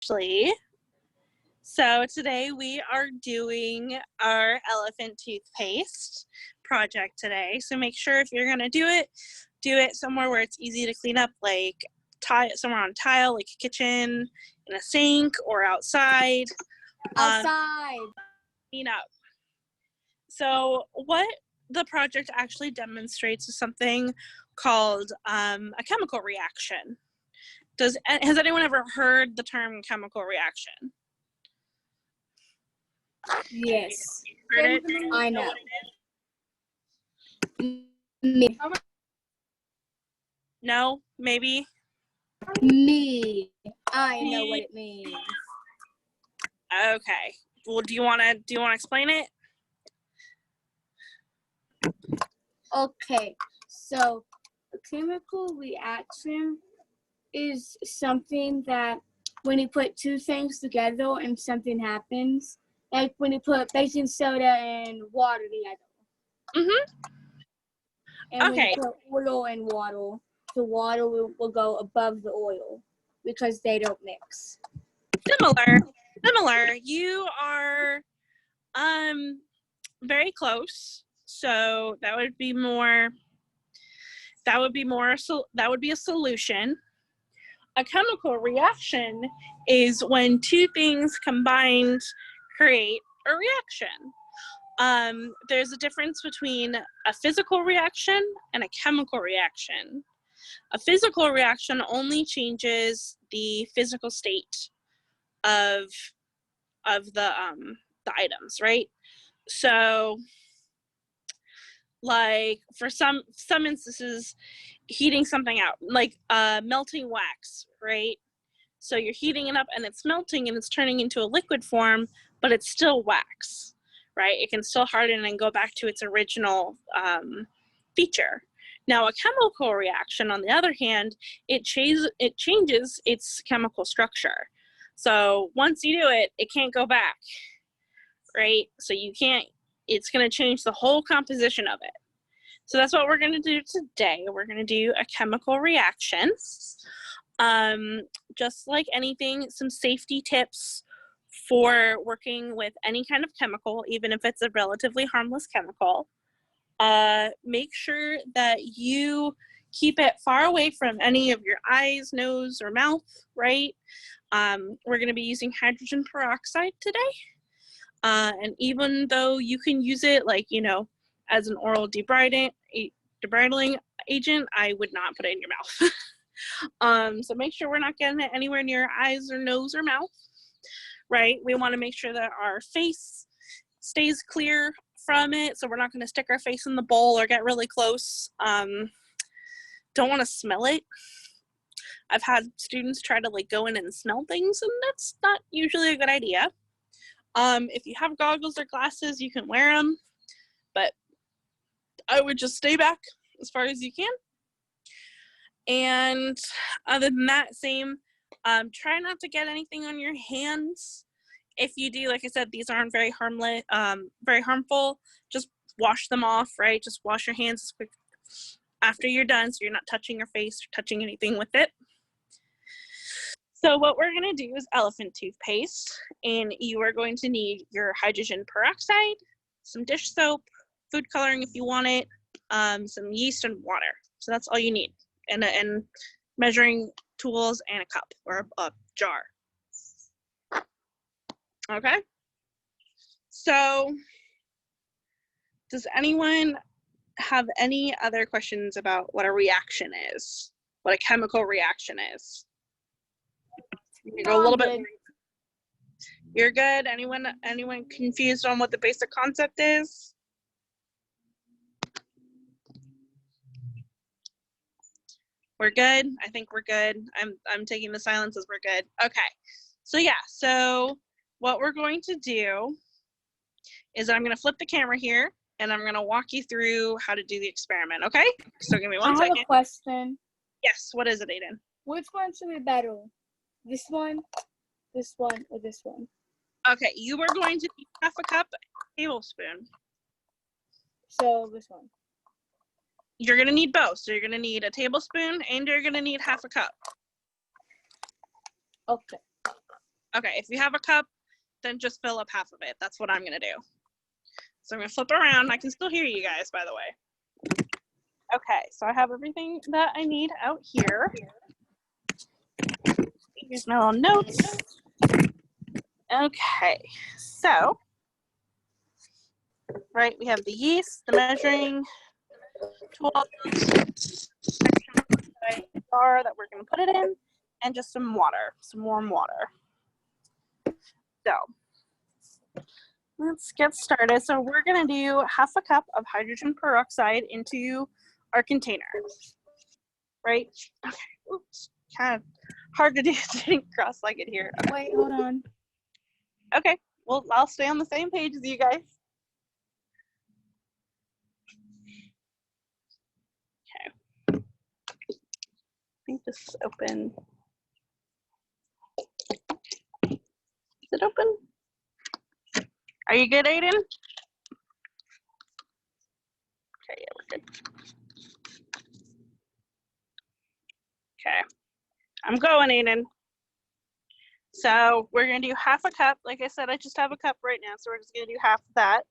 Ashley. So today we are doing our elephant toothpaste project today. So make sure if you're going to do it somewhere where it's easy to clean up, like somewhere on tile, like a kitchen, in a sink, or outside. Outside. Clean up. So what the project actually demonstrates is something called a chemical reaction. Has anyone ever heard the term chemical reaction? Yes. Heard it? I know. Me. No? Maybe? Me. I know what it means. Okay. Well, do you want to explain it? Okay. So, a chemical reaction is something that when you put two things together and something happens, like when you put baking soda and water together. And Okay. when you put oil and water, the water will go above the oil because they don't mix. Similar. You are very close. So that would be a solution. A chemical reaction is when two things combined create a reaction. There's a difference between a physical reaction and a chemical reaction. A physical reaction only changes the physical state of the items, right? So, like for some instances, heating something out, like melting wax, right? So you're heating it up and it's melting and it's turning into a liquid form, but it's still wax, right? It can still harden and go back to its original feature. Now, a chemical reaction, on the other hand, it changes its chemical structure. So once you do it, it can't go back, right? So it's going to change the whole composition of it. So that's what we're going to do today. We're going to do a chemical reaction. Just like anything, some safety tips for working with any kind of chemical, even if it's a relatively harmless chemical. Make sure that you keep it far away from any of your eyes, nose, or mouth, right? We're going to be using hydrogen peroxide today. And even though you can use it as an oral debriding agent, I would not put it in your mouth. So make sure we're not getting it anywhere near your eyes or nose or mouth, right? We want to make sure that our face stays clear from it, so we're not going to stick our face in the bowl or get really close. Don't want to smell it. I've had students try to go in and smell things, and that's not usually a good idea. If you have goggles or glasses, you can wear them, but I would just stay back as far as you can. And other than that, try not to get anything on your hands. If you do, like I said, these aren't very harmful. Just wash them off, right? Just wash your hands quick after you're done, so you're not touching your face or touching anything with it. So what we're going to do is elephant toothpaste, and you are going to need your hydrogen peroxide, some dish soap, food coloring if you want it, some yeast and water. So that's all you need, and measuring tools and a cup or a jar. Okay? So does anyone have any other questions about what a reaction is, what a chemical reaction is? You go a little bit. You're good. Anyone confused on what the basic concept is? We're good. I think we're good. I'm taking the silence as we're good. Okay. So yeah. So what we're going to do is I'm going to flip the camera here, and I'm going to walk you through how to do the experiment. Okay. So give me one second. I have a question. Yes. What is it, Aiden? Which one should be better? This one, or this one? Okay, you are going to need half a cup, tablespoon. So this one. You're going to need both. So you're going to need a tablespoon and you're going to need half a cup. Okay. Okay, if you have a cup, then just fill up half of it. That's what I'm gonna do. So I'm gonna flip around. I can still hear you guys, by the way. Okay, so I have everything that I need out here. Here's my little notes. Okay, so, right, we have the yeast, the measuring tool, jar that we're gonna put it in, and just some water, some warm water. So, let's get started. So we're gonna do half a cup of hydrogen peroxide into our container, right? Okay, oops, kind of hard to do sitting cross-legged here. Okay. Wait, hold on. Okay, well, I'll stay on the same page as you guys. Okay. I think this is open. Is it open? Are you good, Aiden? Okay, yeah, we're good. Okay, I'm going, Aiden. So we're gonna do half a cup. Like I said, I just have a cup right now, so we're just gonna do half of that.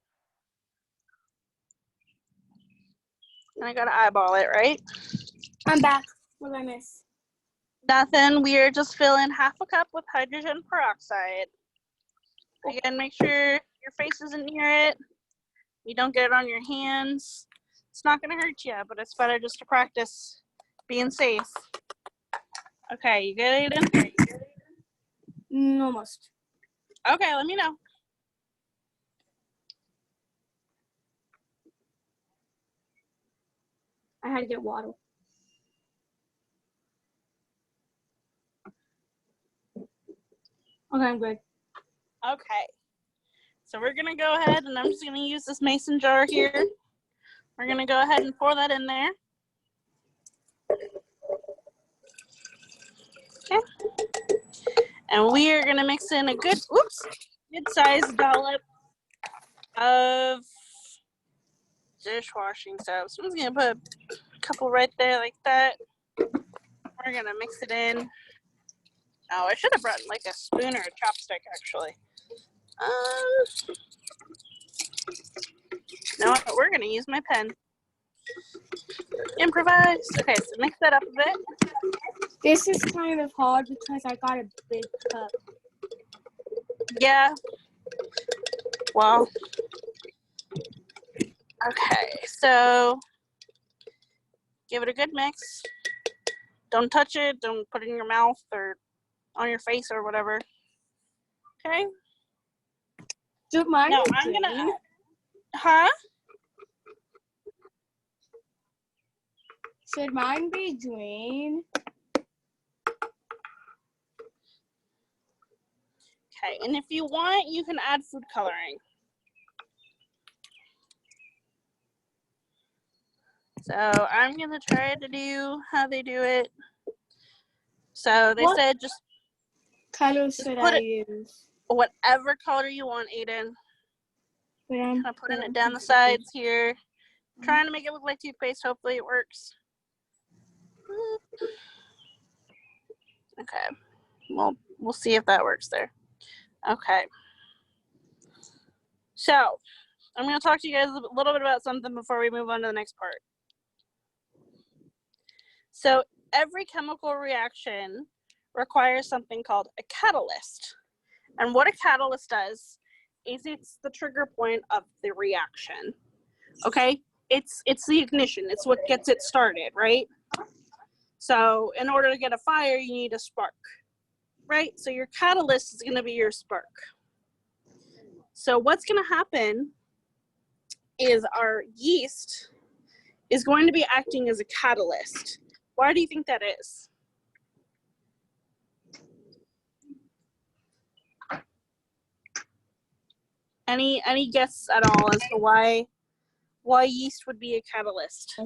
And I gotta eyeball it, right? I'm back. What did I miss? Nothing. We are just filling half a cup with hydrogen peroxide. Again, make sure your face isn't near it. You don't get it on your hands. It's not gonna hurt you, but it's better just to practice being safe. Okay, you good, Aiden? Almost. Okay, let me know. I had to get water. Okay, I'm good. Okay. So we're gonna go ahead and I'm just gonna use this mason jar here. We're gonna go ahead and pour that in there. Okay. And we are gonna mix in a good sized dollop of dishwashing soap. So I'm just gonna put a couple right there like that. We're gonna mix it in. Oh, I should have brought like a spoon or a chopstick actually. No, we're gonna use my pen. Improvise. Okay, so mix that up a bit. This is kind of hard because I got a big cup. Yeah. Well. Okay, so give it a good mix. Don't touch it. Don't put it in your mouth or on your face or whatever. Okay. Should mine No, be I'm green? gonna. Huh? Should mine be green? Okay, and if you want, you can add food coloring. So I'm gonna try to do how they do it. So they said just Color should put I it use? whatever color you want, Aiden. Kind of putting it down the sides here. Trying to make it look like toothpaste. Hopefully it works. Okay. Well, we'll see if that works there. Okay. So I'm going to talk to you guys a little bit about something before we move on to the next part. So every chemical reaction requires something called a catalyst. And what a catalyst does is it's the trigger point of the reaction. Okay? It's the ignition. It's what gets it started, right? So in order to get a fire, you need a spark, right? So your catalyst is going to be your spark. So what's going to happen is our yeast is going to be acting as a catalyst. Why do you think that is? Any guess at all as to why yeast would be a catalyst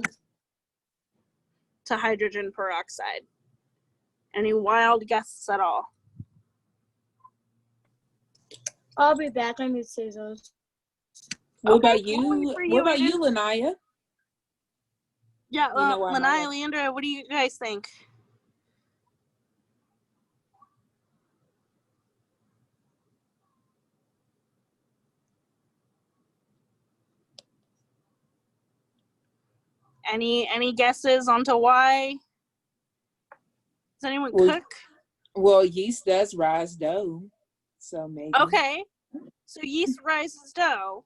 to hydrogen peroxide? Any wild guesses at all? I'll be back. I need scissors. What Okay, about you? What about you, Lanaya? Yeah, Lanaya, Maya? Leandra, what do you guys think? Any guesses onto why? Does anyone cook? Well, yeast does rise dough, so maybe. Okay, so yeast rises dough.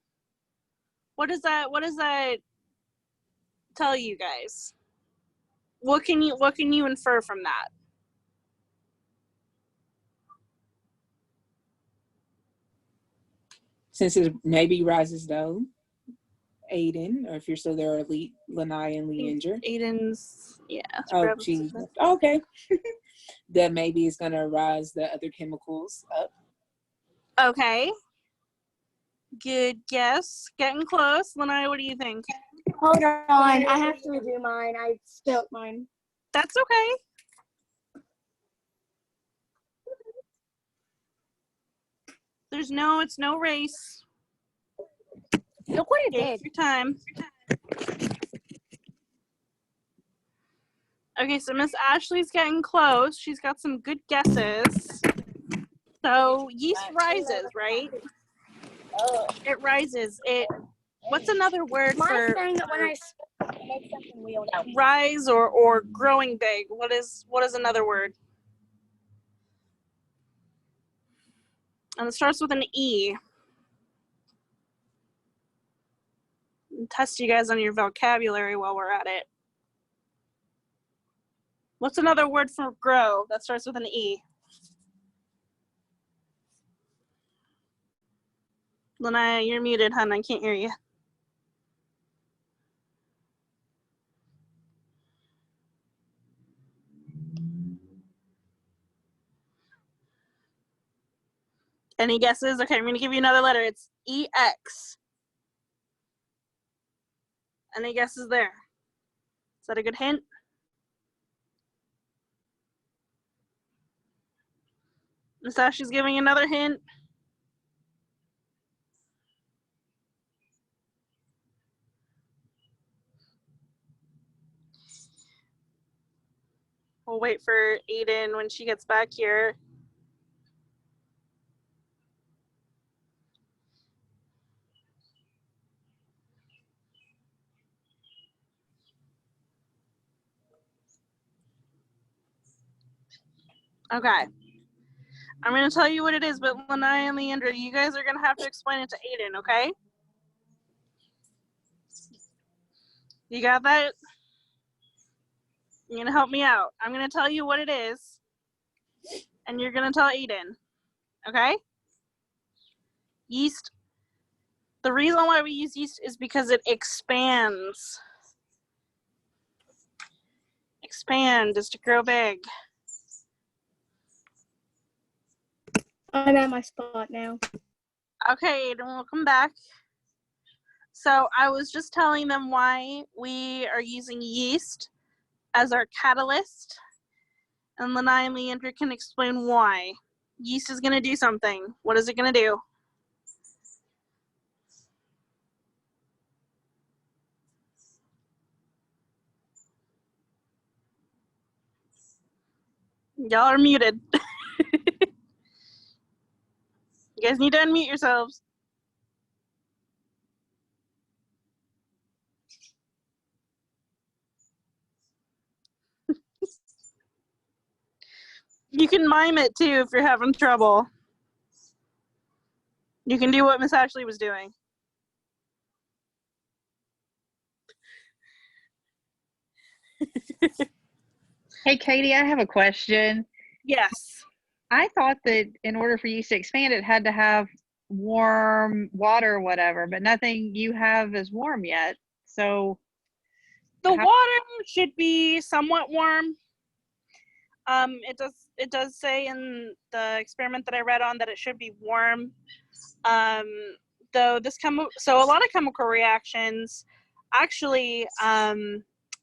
What does that tell you guys? What can you infer from that? Since it maybe rises dough, Aiden, or if you're still there, Lanai and Leandra. Aiden's, yeah. Oh, geez. Okay. That maybe is going to rise the other chemicals up. Okay. Good guess. Getting close. Lanai, what do you think? Hold on, I have to redo mine. I spilled mine. That's okay. It's no race. Look what it Take did. your time. Okay, so Miss Ashley's getting close. She's got some good guesses. So yeast rises, right? It rises. What's another word for Saying that when I make something real now. rise or growing big? What is another word? And it starts with an E. I'll test you guys on your vocabulary while we're at it. What's another word for grow that starts with an E? Lanai, you're muted, hon. I can't hear you. Any guesses? Okay, I'm going to give you another letter. It's EX. Any guesses there? Is that a good hint? Miss Ashley's giving another hint. We'll wait for Aiden when she gets back here. Okay. I'm going to tell you what it is, but Lanai and Leandra, you guys are going to have to explain it to Aiden, okay? You got that? You're going to help me out. I'm going to tell you what it is, and you're going to tell Aiden, okay? Yeast. The reason why we use yeast is because it expands. Expand is to grow big. I'm at my spot now. Okay, Aiden, welcome back. So I was just telling them why we are using yeast as our catalyst, and Lanai and Leandra can explain why. Yeast is going to do something. What is it going to do? Y'all are muted. You guys need to unmute yourselves. You can mime it too if you're having trouble. You can do what Miss Ashley was doing. Hey, Katie, I have a question. Yes. I thought that in order for yeast to expand, it had to have warm water or whatever, but nothing you have is warm yet. So the water should be somewhat warm. It does say in the experiment that I read on that it should be warm. Though so a lot of chemical reactions actually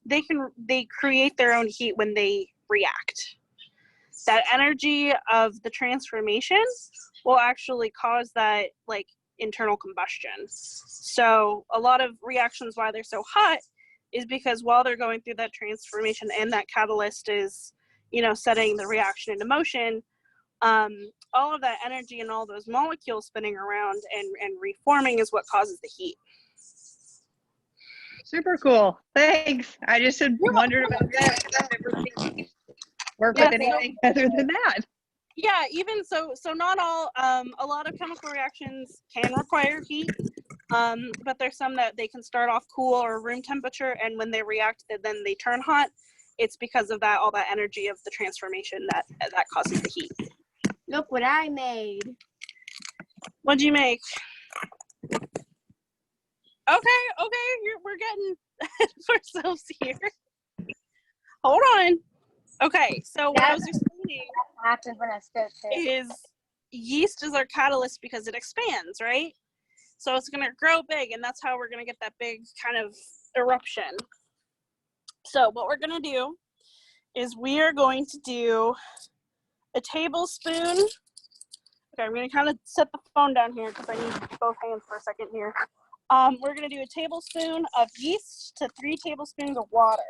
they create their own heat when they react. That energy of the transformation will actually cause that like internal combustion. So a lot of reactions why they're so hot is because while they're going through that transformation and that catalyst is, setting the reaction into motion, all of that energy and all those molecules spinning around and reforming is what causes the heat. Super cool. Thanks. I just had wondered about that. I've never seen yeast work with anything other than that. Yeah, even so not all, a lot of chemical reactions can require heat, but there's some that they can start off cool or room temperature, and when they react, then they turn hot. It's because of that, all that energy of the transformation that causes the heat. Look what I made. What'd you make? Okay, we're getting ahead of ourselves here. Hold on. Okay, so what I was explaining Happens when I start is yeast is our catalyst because it expands, right? So it's gonna grow big, and that's how we're gonna get that big kind of eruption. So what we're gonna do is we are going to do a tablespoon. Okay, I'm gonna kind of set the phone down here because I need both hands for a second here. We're gonna do a tablespoon of yeast to 3 tablespoons of water,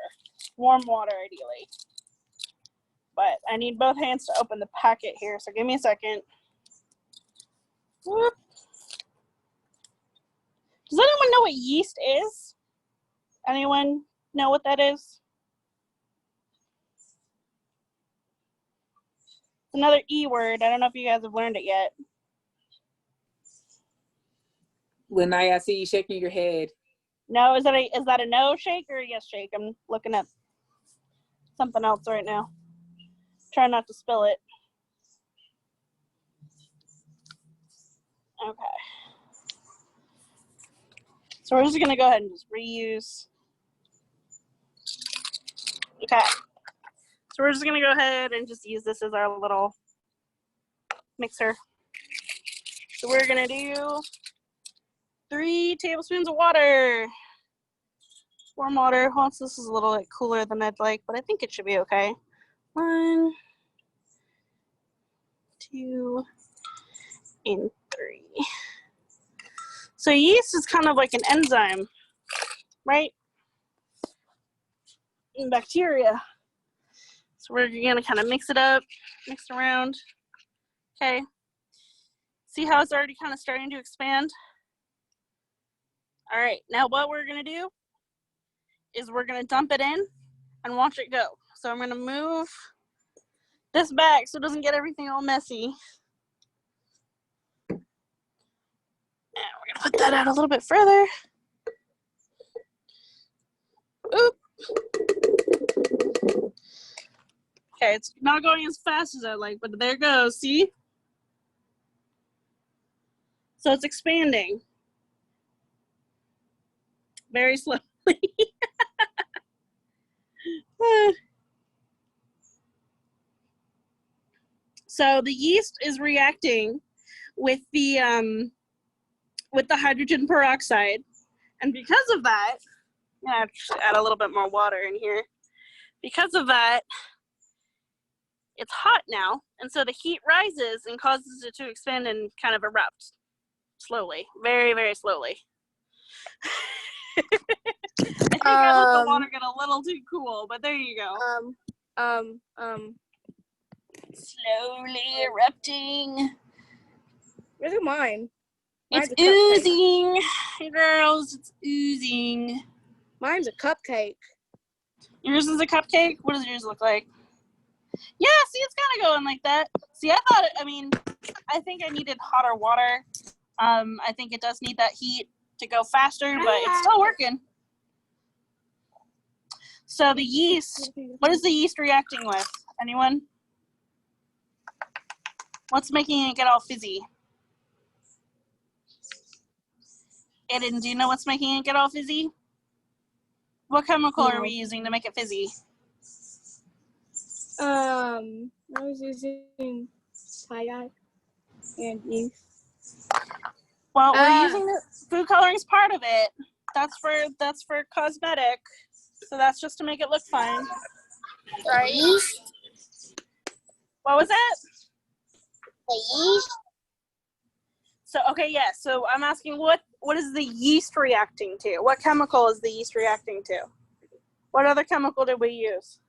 warm water ideally. But I need both hands to open the packet here, so give me a second. Whoop. Does anyone know what yeast is? Anyone know what that is? It's another E word. I don't know if you guys have learned it yet. Lanai, I see you shaking your head. No, is that a no shake or a yes shake? I'm looking at something else right now. Try not to spill it. Okay. So we're just gonna go ahead and just reuse. Okay. So we're just gonna go ahead and just use this as our little mixer. So we're gonna do 3 tablespoons of water. Warm water. Once this is a little bit cooler than I'd like, but I think it should be okay. 1, 2, and 3. So yeast is kind of like an enzyme, right? And bacteria. So we're gonna kind of mix it up, mix it around. Okay. See how it's already kind of starting to expand? All right, now what we're gonna do is we're gonna dump it in and watch it go. So I'm gonna move this back so it doesn't get everything all messy. And we're gonna put that out a little bit further. Oop. Okay, it's not going as fast as I like, but there it goes, see? So it's expanding. Very slowly. So the yeast is reacting with the hydrogen peroxide, and because of that, I have to add a little bit more water in here. Because of that, it's hot now, and so the heat rises and causes it to expand and kind of erupt slowly, very, very slowly. I think I let the water get a little too cool, but there you go. Slowly erupting. Look at mine. It's oozing. Hey girls, it's oozing. Mine's a cupcake. Yours is a cupcake? What does yours look like? Yeah, see, it's kind of going like that. See, I think I needed hotter water. I think it does need that heat to go faster, but it's still working. So the yeast, what is the yeast reacting with? Anyone? What's making it get all fizzy? Aiden, do you know what's making it get all fizzy? What chemical are we using to make it fizzy? I was using tie-dye and yeast. Well, we're using the food coloring is part of it. That's for cosmetic. So that's just to make it look fine. Right? What was that? The yeast. So okay, yeah. So I'm asking what is the yeast reacting to? What chemical is the yeast reacting to? What other chemical did we use?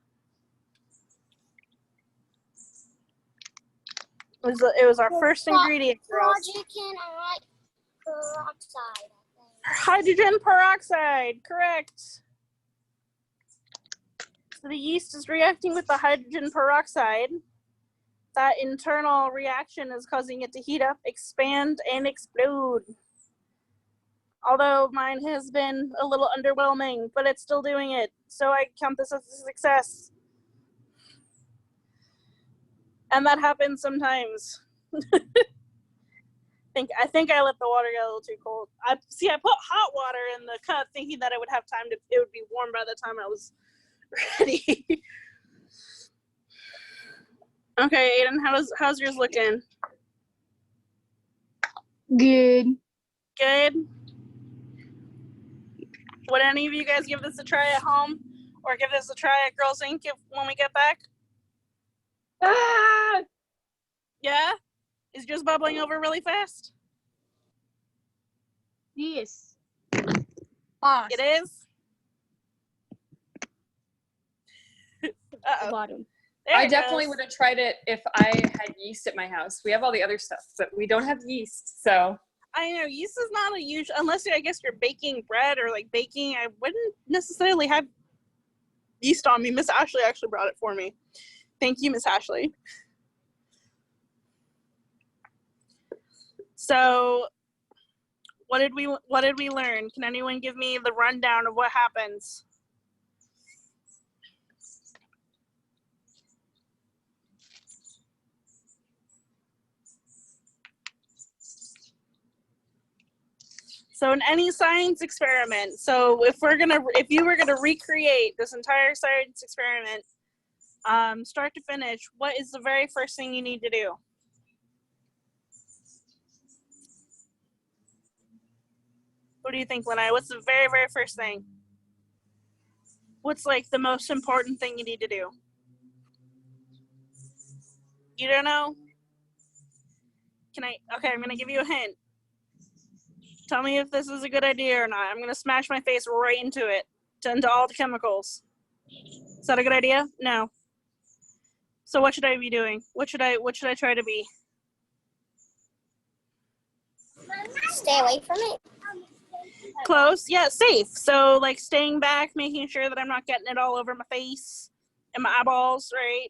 It was our first ingredient, girls. Hydrogen peroxide. Hydrogen peroxide, correct. So the yeast is reacting with the hydrogen peroxide. That internal reaction is causing it to heat up, expand, and explode. Although mine has been a little underwhelming, but it's still doing it. So I count this as a success. And that happens sometimes. I think I let the water get a little too cold. I put hot water in the cup thinking that it would have time it would be warm by the time I was ready. Okay, Aiden, how's yours looking? Good. Good. Would any of you guys give this a try at home, or give this a try at Girls Inc. when we get back? Ah! Yeah. Is yours bubbling over really fast? Yes. Awesome. It is. Uh-oh. Bottom. There I it definitely goes. would have tried it if I had yeast at my house. We have all the other stuff, but we don't have yeast, so. I know yeast is not a huge, unless I guess you're baking bread or like baking. I wouldn't necessarily have yeast on me. Miss Ashley actually brought it for me. Thank you, Miss Ashley. So, what did we learn? Can anyone give me the rundown of what happens? So in any science experiment, so if you were gonna recreate this entire science experiment, start to finish, what is the very first thing you need to do? What do you think, Lanai? What's the very, very first thing? What's like the most important thing you need to do? You don't know? Okay, I'm gonna give you a hint. Tell me if this is a good idea or not. I'm gonna smash my face right into it, into all the chemicals. Is that a good idea? No. So what should I be doing? What should I try to be? Stay away from it. Close. Yeah, safe. So like staying back, making sure that I'm not getting it all over my face and my eyeballs, right?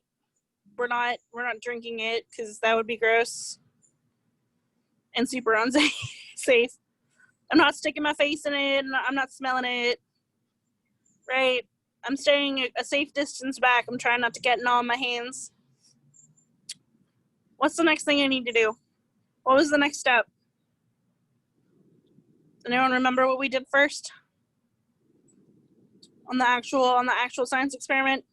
We're not drinking it because that would be gross and super unsafe. I'm not sticking my face in it, and I'm not smelling it, right? I'm staying a safe distance back. I'm trying not to get it all in my hands. What's the next thing I need to do? What was the next step? Anyone remember what we did first? On the actual science experiment?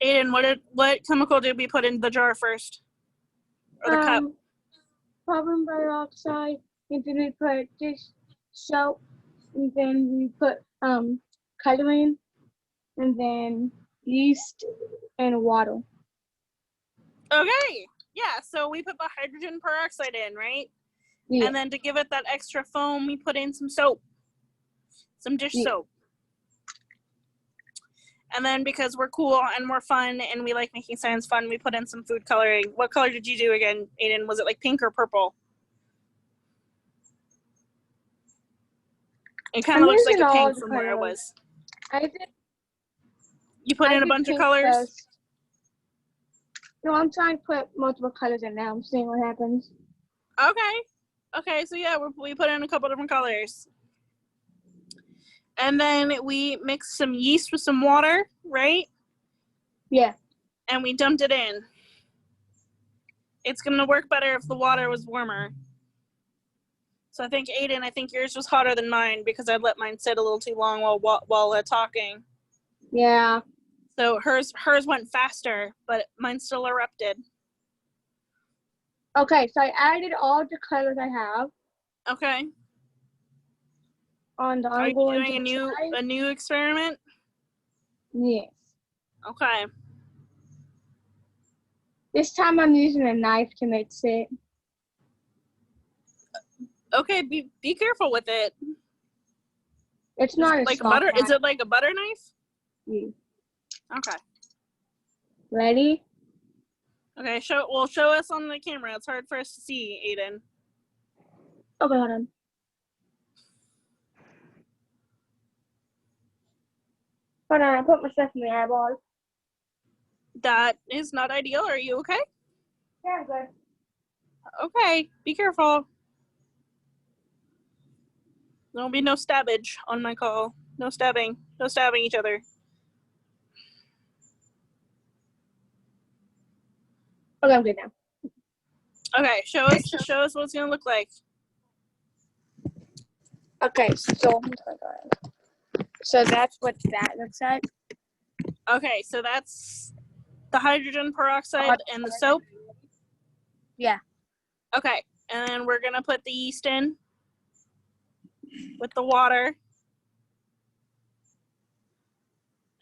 Aiden, what chemical did we put in the jar first? Or the cup? Carbon dioxide, and then we put dish soap, and then we put coloring, and then yeast and water. Okay. Yeah, so we put the hydrogen peroxide in, right? Yeah. And then to give it that extra foam, we put in some soap. Some dish soap. And then because we're cool and we're fun and we like making science fun, we put in some food coloring. What color did you do again, Aiden? Was it like pink or purple? It kind of looks like a pink from where it was. I did. You put in a bunch of colors? First. No, I'm trying to put multiple colors in now. I'm seeing what happens. Okay, so yeah, we put in a couple different colors. And then we mixed some yeast with some water, right? Yeah. And we dumped it in. It's going to work better if the water was warmer. So I think, Aiden, yours was hotter than mine because I'd let mine sit a little too long while talking. Yeah. So hers went faster, but mine still erupted. Okay, so I added all the colors I have. Okay. On the Are you doing a new experiment? Yes. Okay. This time I'm using a knife to mix it. Okay, be careful with it. It's not a like soft butter. knife. Is it like a butter knife? Yeah. Okay. Ready? Okay, show us on the camera. It's hard for us to see, Aiden. Okay, hold on. Hold on, I put my stuff in the eyeball. That is not ideal. Are you okay? Yeah, I'm good. Okay, be careful. There'll be no stabbage on my call. No stabbing. No stabbing each other. Okay, I'm good now. Okay, show us what it's gonna look like. Okay, so that's what that looks like. Okay, so that's the hydrogen peroxide and the soap. Yeah. Okay, and then we're gonna put the yeast in with the water.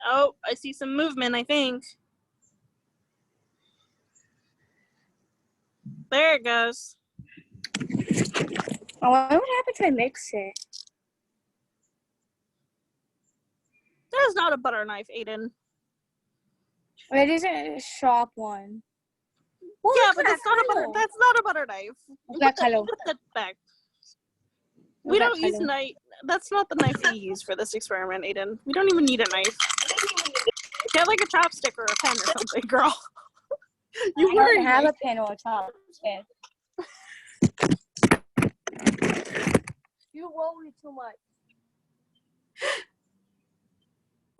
Oh, I see some movement, I think. There it goes. I wonder what happened if I mix it. That is not a butter knife, Aiden. It isn't a sharp one. Well, Yeah, look but at that's not a butter. color. That's not a butter knife. Look at color. Put that back. Look We at don't use color. knife. That's not the knife we use for this experiment, Aiden. We don't even need a knife. Get like a chopstick or a pen or something, girl. You I worry don't have me. a pen or a chopstick. You worry too much.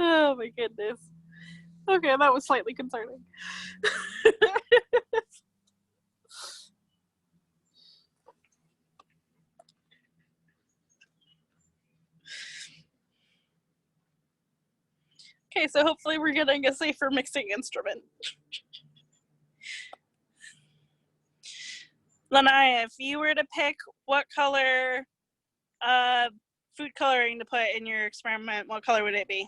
Oh my goodness. Okay, that was slightly concerning. Okay, so hopefully we're getting a safer mixing instrument. Lanaya, if you were to pick what color food coloring to put in your experiment, what color would it be?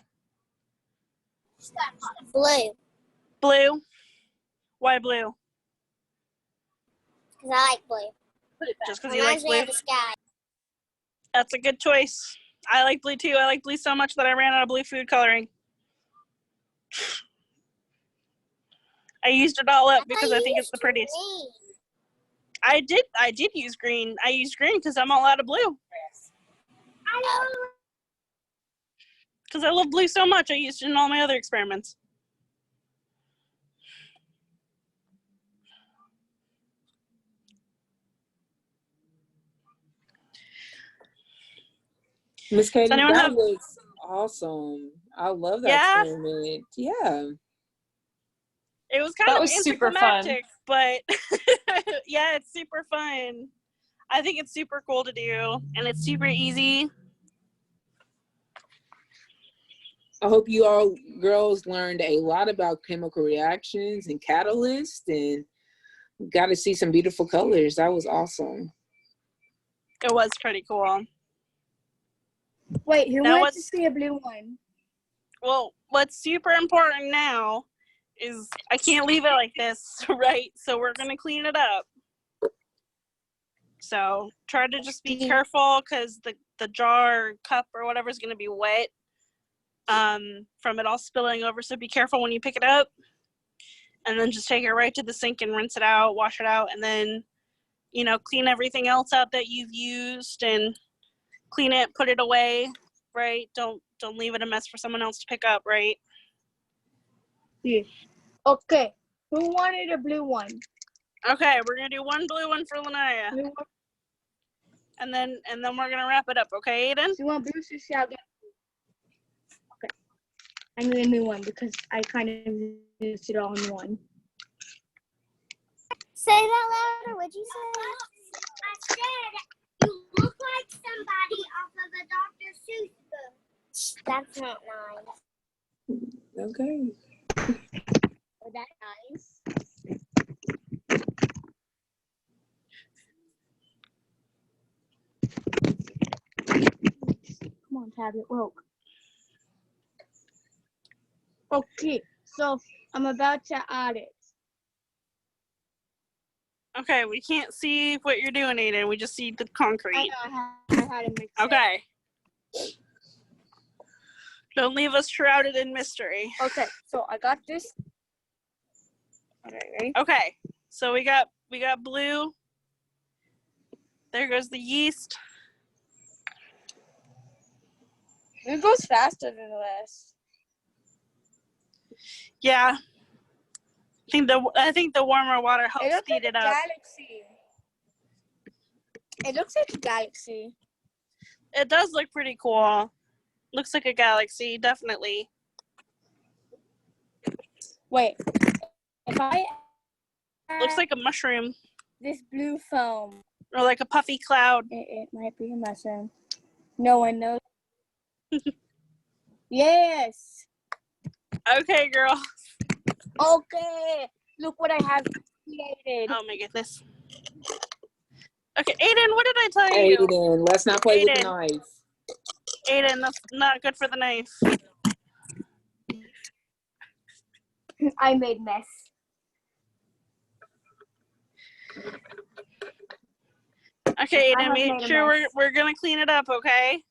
Blue. Blue? Why blue? Because I like blue. Just because you like Reminds me blue? of the sky. That's a good choice. I like blue too. I like blue so much that I ran out of blue food coloring. I used it all up because I think it's the prettiest. Green. I did use green. I used green because I'm all out of blue. Because I love blue so much, I used it in all my other experiments. Miss Katie, Does anyone that have? looks awesome. I love that Yeah, experiment. Yeah. it was kind That of was super fun. anticlimactic, but yeah, it's super fun. I think it's super cool to do, and it's super easy. I hope you all girls learned a lot about chemical reactions and catalysts and got to see some beautiful colors. That was awesome. It was pretty cool. Wait, who That wants to was- see a blue one? Well, what's super important now is I can't leave it like this, right? So we're going to clean it up. So try to just be careful because the jar or cup or whatever is going to be wet from it all spilling over. So be careful when you pick it up. And then just take it right to the sink and rinse it out, wash it out, and then, you know, clean everything else out that you've used and clean it, put it away, right? Don't leave it a mess for someone else to pick up, right? Yeah. Okay. Who wanted a blue one? Okay, we're gonna do one blue one for Lanaya, Blue one. and then we're gonna wrap it up. Okay, Aiden? You want blue? So I'll get. Okay. I need a new one because I kind of used it all in one. Say that louder. What'd you say? I said you look like somebody off of a Dr. Seuss book. That's not nice. Okay. Was that nice? Come on, tablet, woke. Okay, so I'm about to add it. Okay, we can't see what you're doing, Aiden. We just see the I concrete. know I had to mix it. Okay. Don't leave us shrouded in mystery. Okay, so I got this. Okay, ready? Okay, so we got blue. There goes the yeast. It goes faster than this. Yeah. I think the warmer water helps It looks speed like it a up. galaxy. It looks like a galaxy. It does look pretty cool. Looks like a galaxy, definitely. Wait. If I Looks like a mushroom this blue foam, or like a puffy cloud. it might be a mushroom. No one knows. Yes. Okay, girl. Okay. Look what I have created. Oh my goodness. Okay, Aiden, what did I tell you? Aiden, let's not play with the Aiden. knife. Aiden, that's not good for the knife. I made mess. Okay, I Aiden, have make made a sure mess. we're gonna clean it up, okay?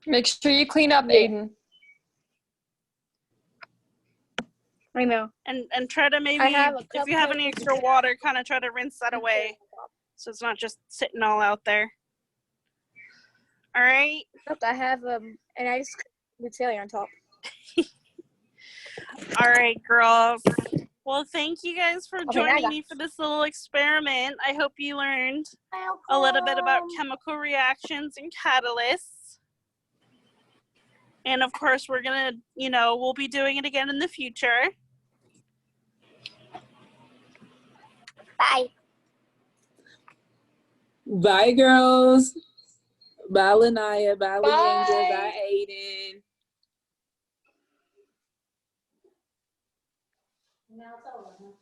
Make sure you clean up, Yeah. Aiden. I know. And try to maybe, I have a if you have any cupcake. extra water, kind of try to rinse that away, so it's not just sitting all out there. All right. Look, I have an ice cream chili on top. All right, girls. Well, thank you guys for now I joining got me for this little experiment. I hope you learned a little bit about chemical reactions and catalysts. And of course, we're gonna, we'll be doing it again in the future. Bye. Bye, girls. Bye, Lanaya. Bye, Bye. Leandra. Bye, Aiden. Now it's over.